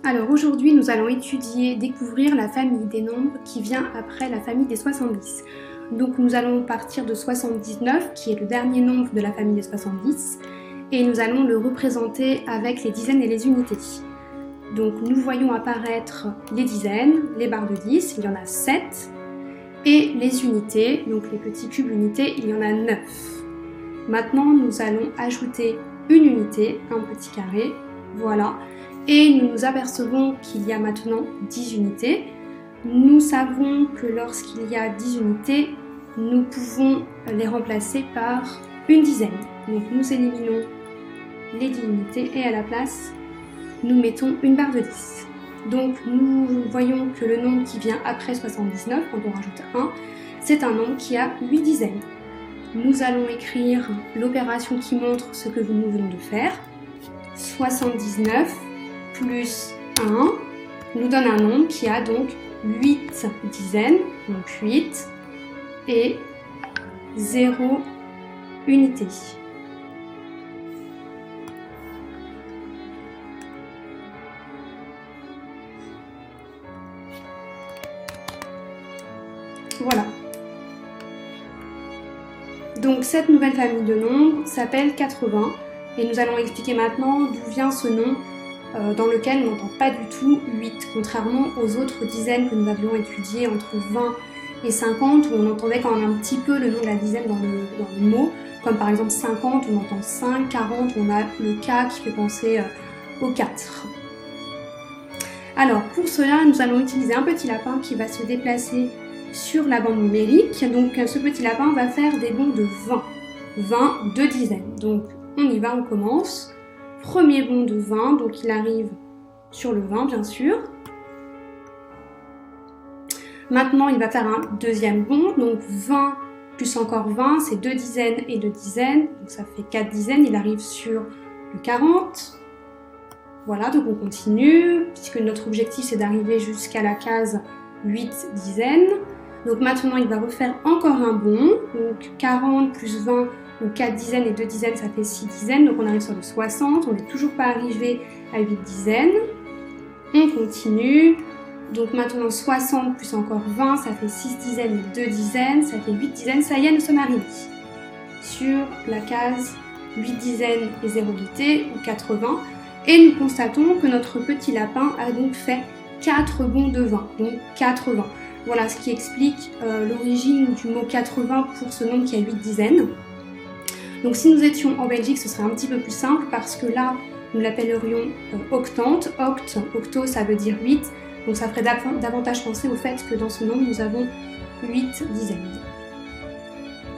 Alors aujourd'hui, nous allons découvrir la famille des nombres qui vient après la famille des 70. Donc nous allons partir de 79, qui est le dernier nombre de la famille des 70, et nous allons le représenter avec les dizaines et les unités. Donc nous voyons apparaître les dizaines, les barres de 10, il y en a 7, et les unités, donc les petits cubes unités, il y en a 9. Maintenant, nous allons ajouter une unité, un petit carré, voilà. Et nous nous apercevons qu'il y a maintenant 10 unités. Nous savons que lorsqu'il y a 10 unités, nous pouvons les remplacer par une dizaine. Donc nous éliminons les 10 unités et à la place, nous mettons une barre de 10. Donc nous voyons que le nombre qui vient après 79, quand on rajoute 1, c'est un nombre qui a 8 dizaines. Nous allons écrire l'opération qui montre ce que nous venons de faire. 79 plus 1 nous donne un nombre qui a donc 8 dizaines, donc 8, et 0 unité. Voilà. Donc cette nouvelle famille de nombres s'appelle 80 et nous allons expliquer maintenant d'où vient ce nom dans lequel on n'entend pas du tout 8, contrairement aux autres dizaines que nous avions étudiées entre 20 et 50 où on entendait quand même un petit peu le nom de la dizaine dans le mot, comme par exemple 50 on entend 5, 40 on a le K qui fait penser au 4. Alors pour cela nous allons utiliser un petit lapin qui va se déplacer sur la bande numérique, donc ce petit lapin va faire des bonds de 20 de dizaines. Donc on y va, on commence. Premier bond de 20, donc il arrive sur le 20 bien sûr. Maintenant il va faire un deuxième bond, donc 20 plus encore 20, c'est 2 dizaines et 2 dizaines, donc ça fait 4 dizaines, il arrive sur le 40. Voilà, donc on continue, puisque notre objectif c'est d'arriver jusqu'à la case 8 dizaines. Donc maintenant il va refaire encore un bond, donc 40 plus 20, donc 4 dizaines et 2 dizaines ça fait 6 dizaines, donc on arrive sur le 60, on n'est toujours pas arrivé à 8 dizaines. On continue, donc maintenant 60 plus encore 20, ça fait 6 dizaines et 2 dizaines, ça fait 8 dizaines, ça y est nous sommes arrivés sur la case 8 dizaines et 0 unité, ou 80, et nous constatons que notre petit lapin a donc fait 4 bonds de 20, donc 80. Voilà ce qui explique l'origine du mot 80 pour ce nombre qui a 8 dizaines. Donc si nous étions en Belgique, ce serait un petit peu plus simple parce que là, nous l'appellerions octante. Octo, ça veut dire 8. Donc ça ferait davantage penser au fait que dans ce nombre, nous avons 8 dizaines.